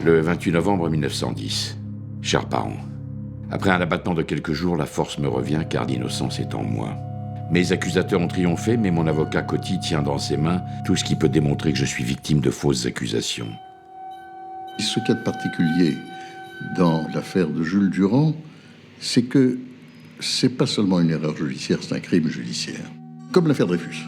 Le 28 novembre 1910. Chers parents, après un abattement de quelques jours, la force me revient car l'innocence est en moi. Mes accusateurs ont triomphé, mais mon avocat Coty tient dans ses mains tout ce qui peut démontrer que je suis victime de fausses accusations. Ce qu'il y a de particulier dans l'affaire de Jules Durand, c'est que c'est pas seulement une erreur judiciaire, c'est un crime judiciaire. Comme l'affaire Dreyfus.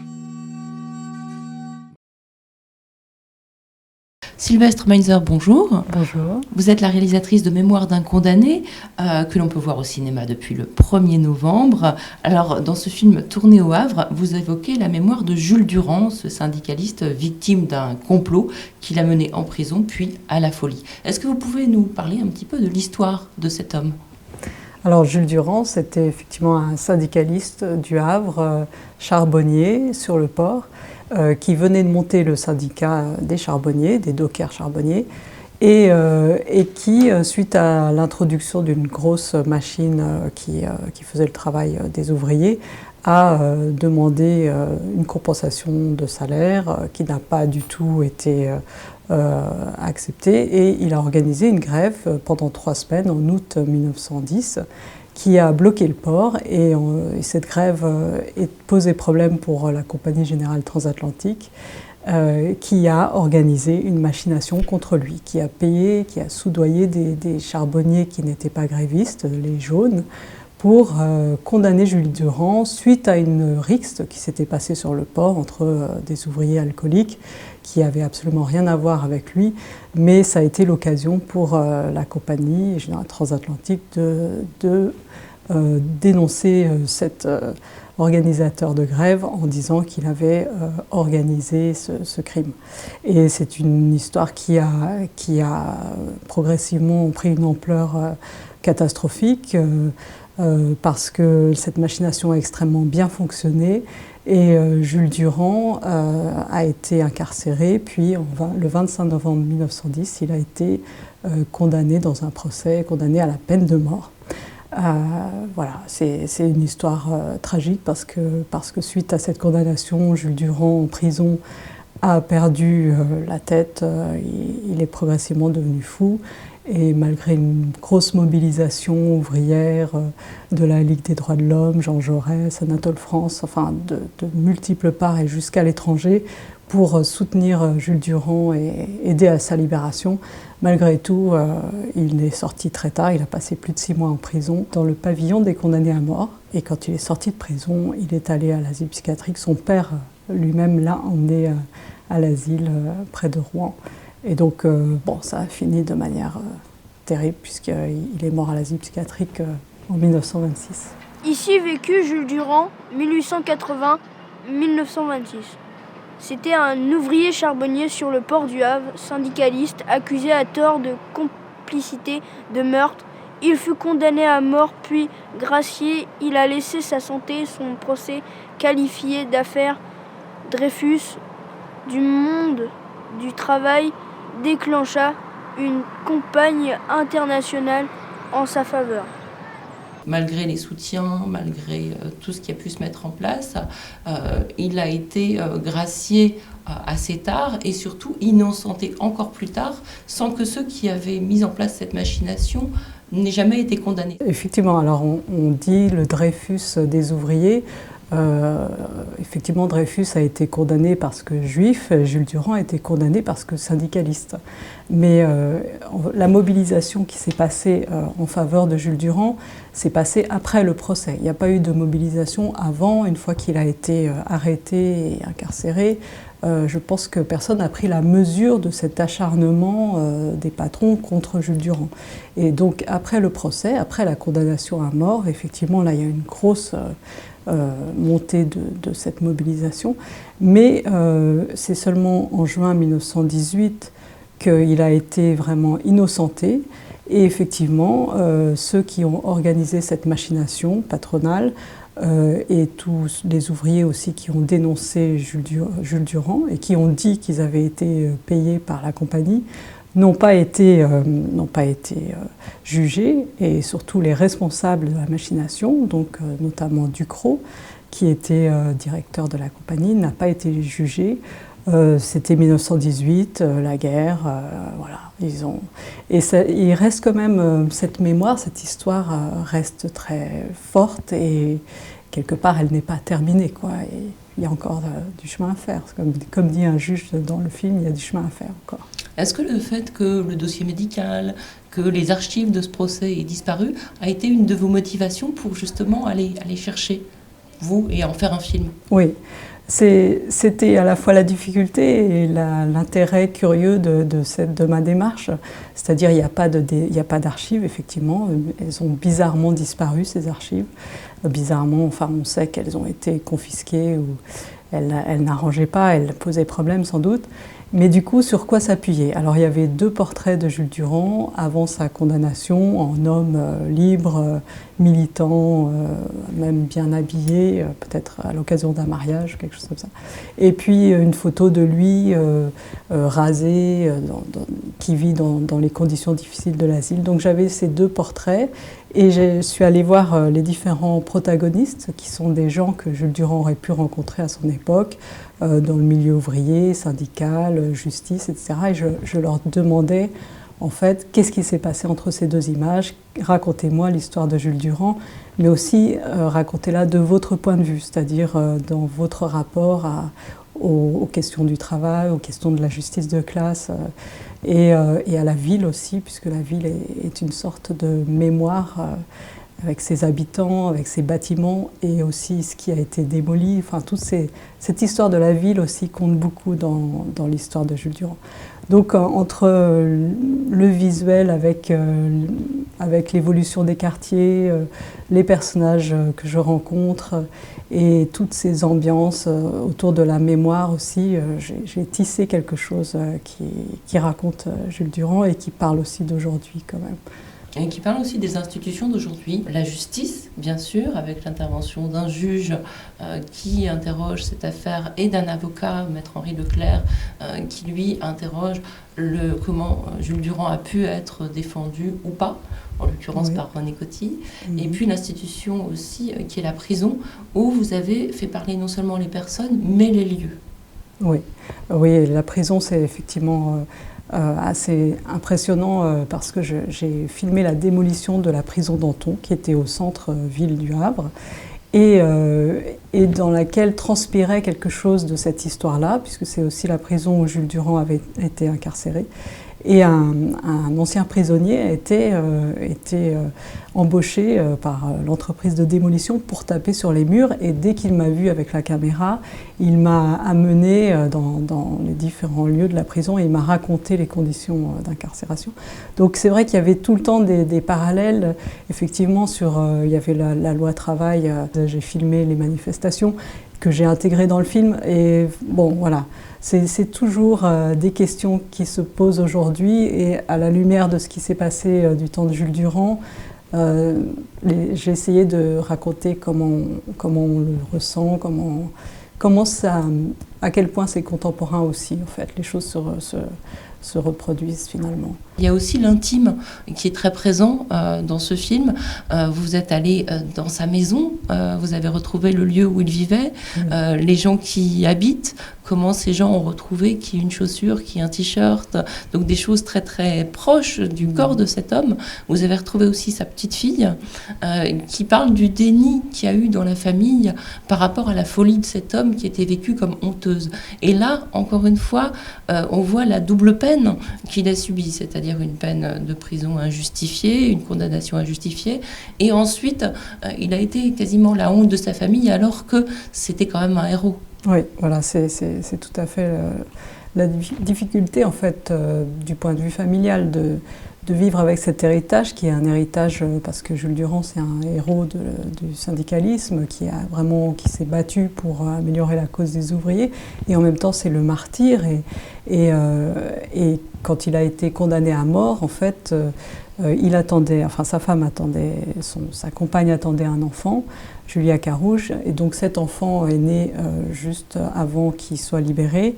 Sylvestre Meinzer, bonjour. Bonjour. Vous êtes la réalisatrice de Mémoire d'un condamné, que l'on peut voir au cinéma depuis le 1er novembre. Alors, dans ce film tourné au Havre, vous évoquez la mémoire de Jules Durand, ce syndicaliste victime d'un complot qui l'a mené en prison, puis à la folie. Est-ce que vous pouvez nous parler un petit peu de l'histoire de cet homme ? Alors, Jules Durand, c'était effectivement un syndicaliste du Havre, charbonnier sur le port, qui venait de monter le syndicat des charbonniers, des dockers charbonniers, et qui, suite à l'introduction d'une grosse machine qui faisait le travail des ouvriers, a demandé une compensation de salaire qui n'a pas du tout été acceptée, et il a organisé une grève pendant 3 semaines en août 1910 qui a bloqué le port, et cette grève posait problème pour la Compagnie Générale Transatlantique, qui a organisé une machination contre lui, qui a payé, qui a soudoyé des charbonniers qui n'étaient pas grévistes, les jaunes, pour condamner Jules Durand suite à une rixe qui s'était passée sur le port entre des ouvriers alcooliques qui n'avaient absolument rien à voir avec lui, mais ça a été l'occasion pour la Compagnie Générale Transatlantique de dénoncer cet organisateur de grève en disant qu'il avait organisé ce crime. Et c'est une histoire qui a progressivement pris une ampleur catastrophique, parce que cette machination a extrêmement bien fonctionné, et Jules Durand a été incarcéré, puis le 25 novembre 1910, il a été condamné dans un procès, condamné à la peine de mort. Voilà, c'est une histoire tragique parce que suite à cette condamnation, Jules Durand en prison a perdu la tête, il est progressivement devenu fou. Et malgré une grosse mobilisation ouvrière de la Ligue des droits de l'homme, Jean Jaurès, Anatole France, enfin de multiples parts et jusqu'à l'étranger, pour soutenir Jules Durand et aider à sa libération, malgré tout, il est sorti très tard, il a passé plus de 6 mois en prison dans le pavillon des condamnés à mort. Et quand il est sorti de prison, il est allé à l'asile psychiatrique. Son père lui-même l'a emmené à l'asile près de Rouen. Et donc, ça a fini de manière terrible, puisqu'il est mort à l'asile psychiatrique en 1926. Ici vécut Jules Durand, 1880-1926. C'était un ouvrier charbonnier sur le port du Havre, syndicaliste, accusé à tort de complicité de meurtre. Il fut condamné à mort, puis gracié. Il a laissé sa santé. Son procès, qualifié d'affaire Dreyfus, du monde du travail, déclencha une campagne internationale en sa faveur. Malgré les soutiens, malgré tout ce qui a pu se mettre en place, il a été gracié assez tard et surtout innocenté encore plus tard, sans que ceux qui avaient mis en place cette machination n'aient jamais été condamnés. Effectivement, alors on dit le Dreyfus des ouvriers. Effectivement, Dreyfus a été condamné parce que juif, Jules Durand a été condamné parce que syndicaliste. Mais la mobilisation qui s'est passée en faveur de Jules Durand s'est passée après le procès. Il n'y a pas eu de mobilisation avant, une fois qu'il a été arrêté et incarcéré. Je pense que personne n'a pris la mesure de cet acharnement des patrons contre Jules Durand. Et donc après le procès, après la condamnation à mort, effectivement là il y a une grosse montée de cette mobilisation. Mais c'est seulement en juin 1918 qu'il a été vraiment innocenté. Et effectivement, ceux qui ont organisé cette machination patronale et tous les ouvriers aussi qui ont dénoncé Jules Durand et qui ont dit qu'ils avaient été payés par la compagnie n'ont pas été jugés, et surtout les responsables de la machination, donc notamment Ducrot, qui était directeur de la compagnie, n'a pas été jugé. C'était 1918, la guerre, voilà. Il reste quand même cette mémoire, cette histoire reste très forte et quelque part elle n'est pas terminée, quoi. Et il y a encore du chemin à faire. Comme dit un juge dans le film, il y a du chemin à faire encore. Est-ce que le fait que le dossier médical, que les archives de ce procès aient disparu, a été une de vos motivations pour justement aller chercher, vous, et en faire un film? Oui. C'était à la fois la difficulté et l'intérêt curieux de ma démarche. C'est-à-dire il n'y a pas d'archives, effectivement. Elles ont bizarrement disparu, ces archives. Bizarrement, enfin, on sait qu'elles ont été confisquées ou elles n'arrangeaient pas, elles posaient problème sans doute. Mais du coup, sur quoi s'appuyer? Alors il y avait 2 portraits de Jules Durand avant sa condamnation, en homme libre, militant, même bien habillé, peut-être à l'occasion d'un mariage, quelque chose comme ça. Et puis une photo de lui rasé, qui vit dans les conditions difficiles de l'asile. Donc j'avais ces 2 portraits et je suis allée voir les différents protagonistes, qui sont des gens que Jules Durand aurait pu rencontrer à son époque, dans le milieu ouvrier, syndical, justice, etc. Et je leur demandais, en fait, qu'est-ce qui s'est passé entre ces 2 images? Racontez-moi l'histoire de Jules Durand, mais aussi racontez-la de votre point de vue, c'est-à-dire dans votre rapport aux questions du travail, aux questions de la justice de classe, et à la ville aussi, puisque la ville est une sorte de mémoire avec ses habitants, avec ses bâtiments, et aussi ce qui a été démoli. Enfin, cette histoire de la ville aussi compte beaucoup dans l'histoire de Jules Durand. Donc entre le visuel avec l'évolution des quartiers, les personnages que je rencontre et toutes ces ambiances autour de la mémoire aussi, j'ai tissé quelque chose qui raconte Jules Durand et qui parle aussi d'aujourd'hui quand même. Et qui parle aussi des institutions d'aujourd'hui. La justice, bien sûr, avec l'intervention d'un juge qui interroge cette affaire et d'un avocat, Maître Henri Leclerc, qui lui interroge comment Jules Durand a pu être défendu ou pas, en l'occurrence par René Coty. Et puis l'institution aussi, qui est la prison, où vous avez fait parler non seulement les personnes, mais les lieux. Oui, la prison, c'est effectivement assez impressionnant parce que j'ai filmé la démolition de la prison d'Anton, qui était au centre-ville du Havre, et dans laquelle transpirait quelque chose de cette histoire-là, puisque c'est aussi la prison où Jules Durand avait été incarcéré. Et un ancien prisonnier a été embauché par l'entreprise de démolition pour taper sur les murs. Et dès qu'il m'a vu avec la caméra, il m'a amené dans les différents lieux de la prison et il m'a raconté les conditions d'incarcération. Donc c'est vrai qu'il y avait tout le temps des parallèles. Effectivement, il y avait la loi travail. J'ai filmé les manifestations que j'ai intégrées dans le film. Et bon, voilà. C'est toujours des questions qui se posent aujourd'hui et à la lumière de ce qui s'est passé du temps de Jules Durand, j'ai essayé de raconter comment on le ressent, comment ça, à quel point c'est contemporain aussi, en fait, les choses se reproduisent finalement. Il y a aussi l'intime qui est très présent dans ce film. Vous êtes allé dans sa maison, vous avez retrouvé le lieu où il vivait, les gens qui y habitent, comment ces gens ont retrouvé qui est une chaussure, qui est un t-shirt, donc des choses très très proches du corps de cet homme. Vous avez retrouvé aussi sa petite fille qui parle du déni qu'il y a eu dans la famille par rapport à la folie de cet homme qui était vécu comme honteuse. Et là, encore une fois, on voit la double peine qu'il a subie, c'est-à-dire une peine de prison injustifiée, une condamnation injustifiée, et ensuite il a été quasiment la honte de sa famille alors que c'était quand même un héros. Oui, voilà, c'est tout à fait la difficulté en fait du point de vue familial de vivre avec cet héritage qui est un héritage parce que Jules Durand c'est un héros du syndicalisme qui s'est battu pour améliorer la cause des ouvriers et en même temps c'est le martyr et quand il a été condamné à mort en fait il attendait, enfin sa femme attendait, sa compagne attendait un enfant, Julia Carouge, et donc cet enfant est né juste avant qu'il soit libéré,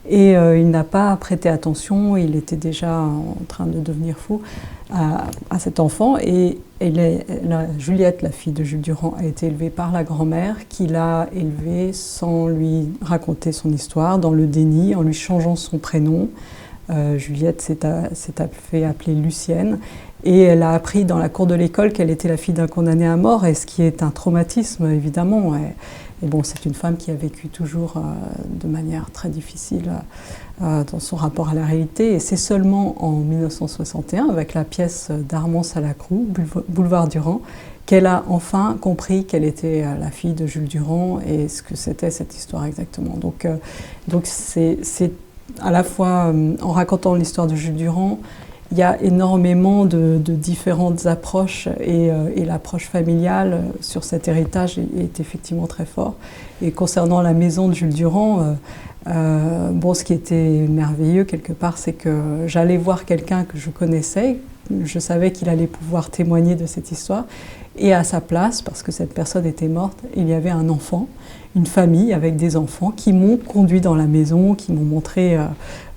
et il n'a pas prêté attention, il était déjà en train de devenir fou à cet enfant, et Juliette, la fille de Jules Durand, a été élevée par la grand-mère qui l'a élevée sans lui raconter son histoire, dans le déni, en lui changeant son prénom. Juliette s'est fait appeler Lucienne, et elle a appris dans la cour de l'école qu'elle était la fille d'un condamné à mort, et ce qui est un traumatisme évidemment. Et bon, c'est une femme qui a vécu toujours de manière très difficile dans son rapport à la réalité, et c'est seulement en 1961, avec la pièce d'Armand Salacrou, Boulevard Durand, qu'elle a enfin compris qu'elle était la fille de Jules Durand et ce que c'était cette histoire exactement. Donc c'est à la fois, en racontant l'histoire de Jules Durand, il y a énormément de différentes approches, et l'approche familiale sur cet héritage est effectivement très fort. Et concernant la maison de Jules Durand, ce qui était merveilleux quelque part, c'est que j'allais voir quelqu'un que je connaissais, je savais qu'il allait pouvoir témoigner de cette histoire, et à sa place, parce que cette personne était morte, il y avait un enfant, une famille avec des enfants qui m'ont conduit dans la maison, qui m'ont montré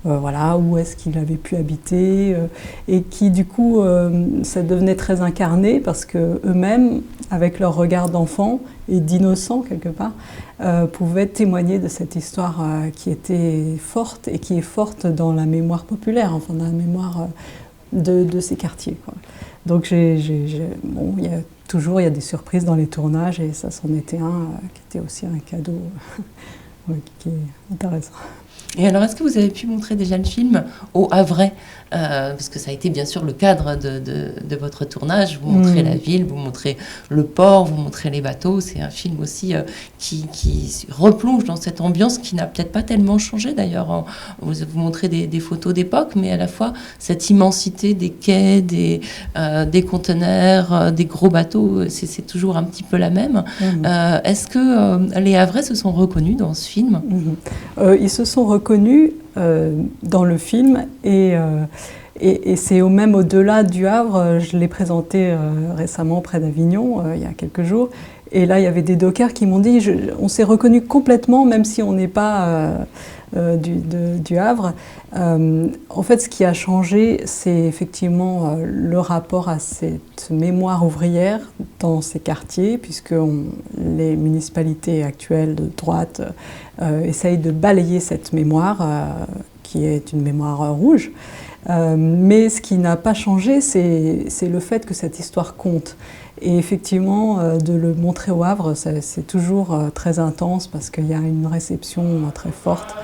où est-ce qu'il avait pu habiter, et qui du coup, ça devenait très incarné parce qu'eux-mêmes, avec leur regard d'enfant et d'innocent quelque part, pouvaient témoigner de cette histoire qui était forte et qui est forte dans la mémoire populaire, enfin dans la mémoire de ces quartiers, quoi. Donc il y a des surprises dans les tournages, et ça c'en était un qui était aussi un cadeau qui est intéressant. Et alors, est-ce que vous avez pu montrer déjà le film au Havrais, parce que ça a été bien sûr le cadre de votre tournage. Vous montrez la ville, vous montrez le port, vous montrez les bateaux. C'est un film aussi qui replonge dans cette ambiance qui n'a peut-être pas tellement changé d'ailleurs. Vous montrez des photos d'époque, mais à la fois cette immensité des quais, des conteneurs, des gros bateaux, c'est toujours un petit peu la même. Est-ce que les Havrais se sont reconnus dans ce film? Ils se sont reconnus dans le film, et c'est même au-delà du Havre. Je l'ai présenté récemment près d'Avignon, il y a quelques jours, et là il y avait des dockers qui m'ont dit on s'est reconnus complètement, même si on n'est pas du Havre. En fait, ce qui a changé, c'est effectivement le rapport à cette mémoire ouvrière dans ces quartiers, puisque les municipalités actuelles de droite essayent de balayer cette mémoire, qui est une mémoire rouge. Mais ce qui n'a pas changé, c'est le fait que cette histoire compte. Et effectivement, de le montrer au Havre, c'est toujours très intense, parce qu'il y a une réception très forte.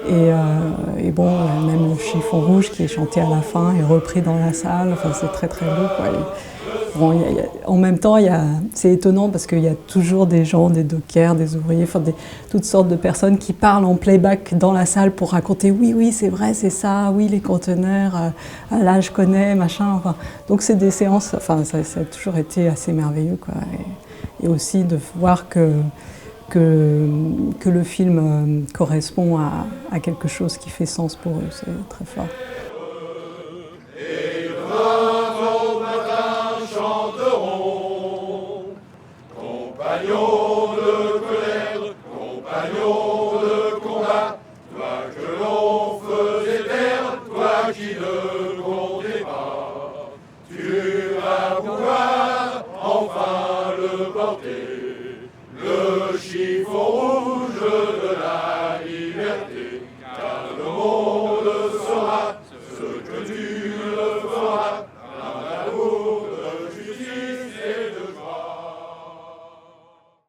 Et bon, même le chiffon rouge qui est chanté à la fin est repris dans la salle. Enfin, c'est très très beau, quoi. En même temps, c'est étonnant parce qu'il y a toujours des gens, des dockers, des ouvriers, enfin toutes sortes de personnes qui parlent en playback dans la salle pour raconter oui, c'est vrai, c'est ça, oui, les conteneurs, là je connais, machin. Enfin, donc c'est des séances, enfin, ça a toujours été assez merveilleux, quoi. Et aussi de voir que le film correspond à quelque chose qui fait sens pour eux, c'est très fort. Compagnons de colère, compagnons de combat, toi que l'on faisait taire, toi qui ne comptais pas, tu vas pouvoir enfin le porter, le chiffon